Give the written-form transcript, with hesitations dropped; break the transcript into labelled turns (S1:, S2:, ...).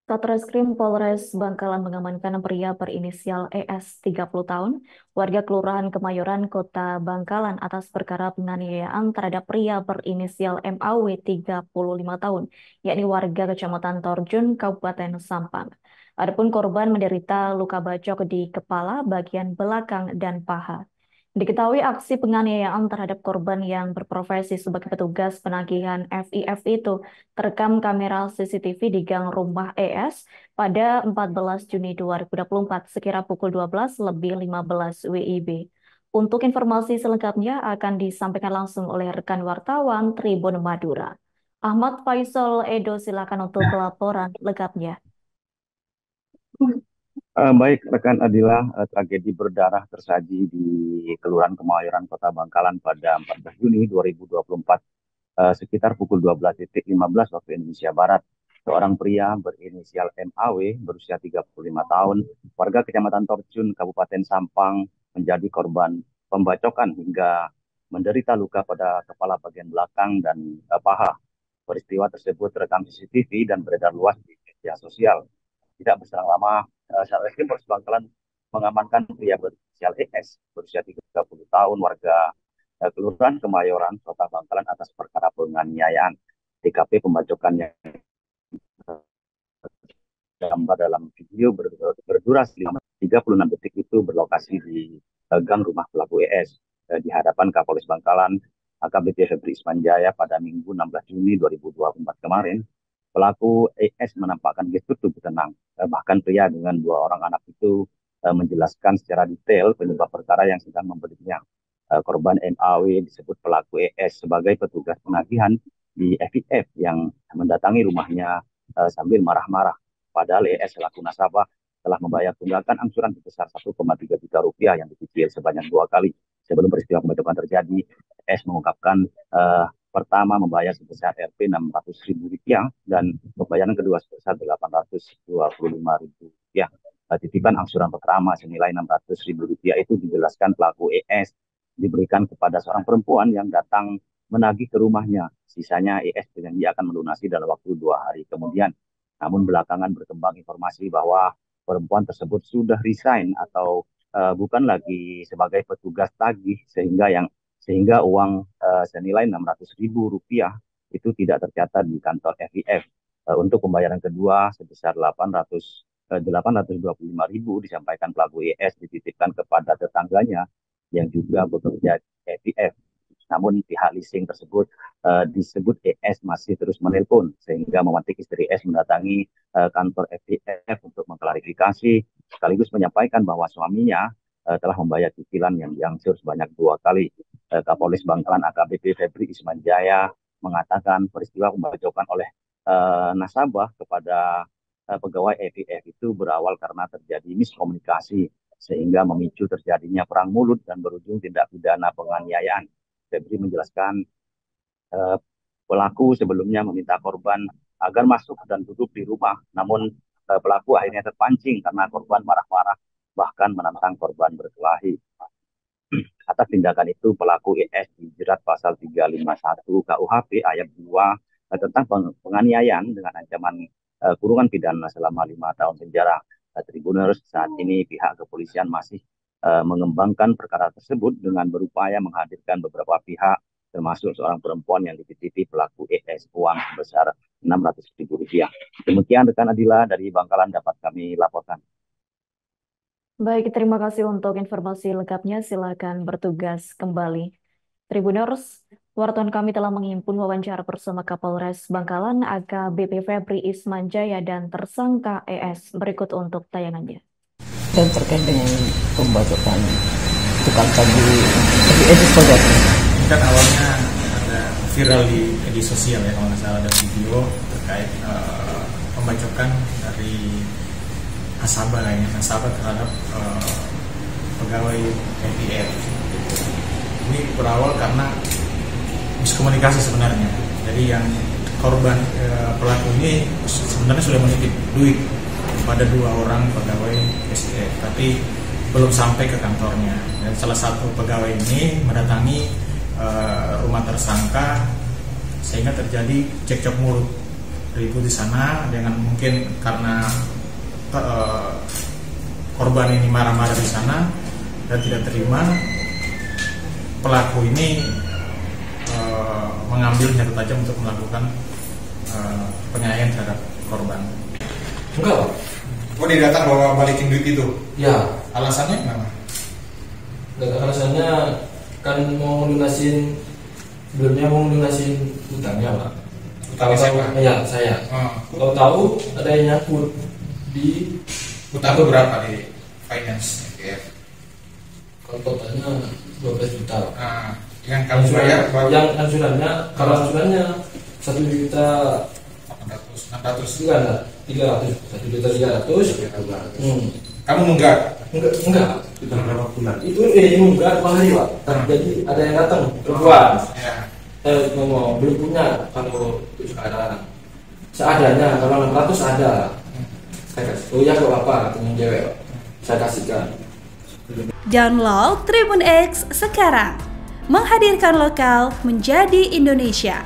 S1: Satreskrim Polres Bangkalan mengamankan pria berinisial ES 30 tahun, warga Kelurahan Kemayoran, Kota Bangkalan atas perkara penganiayaan terhadap pria berinisial MAW 35 tahun, yakni warga Kecamatan Torjun, Kabupaten Sampang. Adapun korban menderita luka bacok di kepala, bagian belakang, dan paha. Diketahui aksi penganiayaan terhadap korban yang berprofesi sebagai petugas penagihan FIF itu terekam kamera CCTV di gang rumah ES pada 14 Juni 2024 sekira pukul 12:15 WIB. Untuk informasi selengkapnya akan disampaikan langsung oleh rekan wartawan Tribun Madura. Ahmad Faisal Edo, silakan untuk laporan lengkapnya.
S2: Baik, rekan Adila, tragedi berdarah tersaji di Kelurahan Kemayoran, Kota Bangkalan pada 14 Juni 2024, sekitar pukul 12.15 waktu Indonesia Barat. Seorang pria berinisial MAW berusia 35 tahun, warga Kecamatan Torjun, Kabupaten Sampang, menjadi korban pembacokan hingga menderita luka pada kepala bagian belakang dan paha. Peristiwa tersebut terekam CCTV dan beredar luas di media sosial. Tidak berselang lama, Satreskrim Polres Bangkalan mengamankan pria berinisial ES berusia 30 tahun warga Kelurahan Kemayoran, Kota Bangkalan atas perkara penganiayaan. TKP pembacokan yang gambar dalam video berdurasi 36 detik itu berlokasi di gang rumah pelaku ES di hadapan Kapolres Bangkalan AKBP Febri Ismanjaya pada Minggu 16 Juni 2024 kemarin. Pelaku ES menampakkan gestur tubuh tenang. Bahkan pria dengan dua orang anak itu menjelaskan secara detail penyebab perkara yang sedang membelitnya. Korban MAW disebut pelaku ES sebagai petugas penagihan di FIF yang mendatangi rumahnya sambil marah-marah. Padahal ES selaku nasabah telah membayar tunggakan angsuran sebesar 1,3 juta rupiah yang dicicil sebanyak 2 kali. Sebelum peristiwa pembacokan terjadi, ES mengungkapkan pertama membayar sebesar Rp 600.000 dan pembayaran kedua sebesar Rp825.000. Titipan angsuran pertama senilai Rp600.000 itu dijelaskan pelaku ES diberikan kepada seorang perempuan yang datang menagih ke rumahnya. Sisanya ES berjanji akan melunasi dalam waktu 2 hari kemudian. Namun belakangan berkembang informasi bahwa perempuan tersebut sudah resign atau bukan lagi sebagai petugas tagih sehingga uang senilai Rp600.000 itu tidak tercatat di kantor FIF. Untuk pembayaran kedua sebesar 825.000 disampaikan pelaku ES dititipkan kepada tetangganya yang juga bekerja di FIF. Namun pihak leasing tersebut disebut ES masih terus menelpon sehingga memantik istri ES mendatangi kantor FIF untuk mengklarifikasi sekaligus menyampaikan bahwa suaminya telah membayar cicilan yang diangsur sebanyak 2 kali. Kapolres Bangkalan AKBP Febri Ismanjaya mengatakan peristiwa pembacokan oleh nasabah kepada pegawai FIF itu berawal karena terjadi miskomunikasi sehingga memicu terjadinya perang mulut dan berujung tindak pidana penganiayaan. Febri menjelaskan pelaku sebelumnya meminta korban agar masuk dan duduk di rumah, namun pelaku akhirnya terpancing karena korban marah-marah bahkan menantang korban berkelahi. Atas tindakan itu pelaku ES dijerat pasal 351 KUHP ayat 2 tentang penganiayaan dengan ancaman kurungan pidana selama 5 tahun penjara. Tribuners, saat ini pihak kepolisian masih mengembangkan perkara tersebut dengan berupaya menghadirkan beberapa pihak termasuk seorang perempuan yang dititipi pelaku ES uang sebesar Rp600.000. Demikian rekan Adila dari Bangkalan dapat kami laporkan.
S1: Baik, terima kasih untuk informasi lengkapnya. Silakan bertugas kembali. Tribuners, wartawan kami telah menghimpun wawancara bersama Kapolres Bangkalan AKBP Febri Ismanjaya dan tersangka ES. Berikut untuk tayangannya.
S3: Dan terkait dengan pembacokan tukang tadi FIF seperti apa?
S4: Kan awalnya ada viral di media sosial ya, kalau nggak salah ada video terkait pembacokan dari nasabah terhadap pegawai FIF. Ini berawal karena miskomunikasi sebenarnya. Jadi yang korban pelaku ini sebenarnya sudah menitip duit kepada 2 orang pegawai FIF, tapi belum sampai ke kantornya. Dan salah satu pegawai ini mendatangi rumah tersangka sehingga terjadi cekcok mulut ribut di sana dengan mungkin karena korban ini marah-marah di sana dan tidak terima, pelaku ini mengambil senjata tajam untuk melakukan penganiayaan terhadap korban.
S5: Enggak, Pak.
S4: Oh, dia datang bawa balikin duit itu?
S5: Ya.
S4: Alasannya kenapa?
S5: Alasannya kan mau lunasin, sebelumnya mau lunasin utangnya, Pak.
S4: Utangnya siapa?
S5: Ya, saya. Tahu ada yang nyangkut di
S4: Utang itu berapa di finance?
S5: kalau totalnya 12 juta.
S4: Nah, yang kamu bayar baru
S5: yang angsurannya, kalau angsurannya 1 juta
S4: 600.
S5: enggak, 300, 1 juta 300.
S4: Kamu nunggak?
S5: Enggak.
S4: Itu berapa bulan?
S5: Itu nunggak 2 hari, Pak. Jadi ada yang datang perempuan.
S4: Ya.
S5: Saya ngomong belum punya kalau itu sekarang. Seadanya, kalau 600 ada. Saya kasih. Oh ya, kok apa? Katanya cewek, Pak. Saya kasihkan.
S6: Download Tribun X sekarang. Menghadirkan lokal menjadi Indonesia.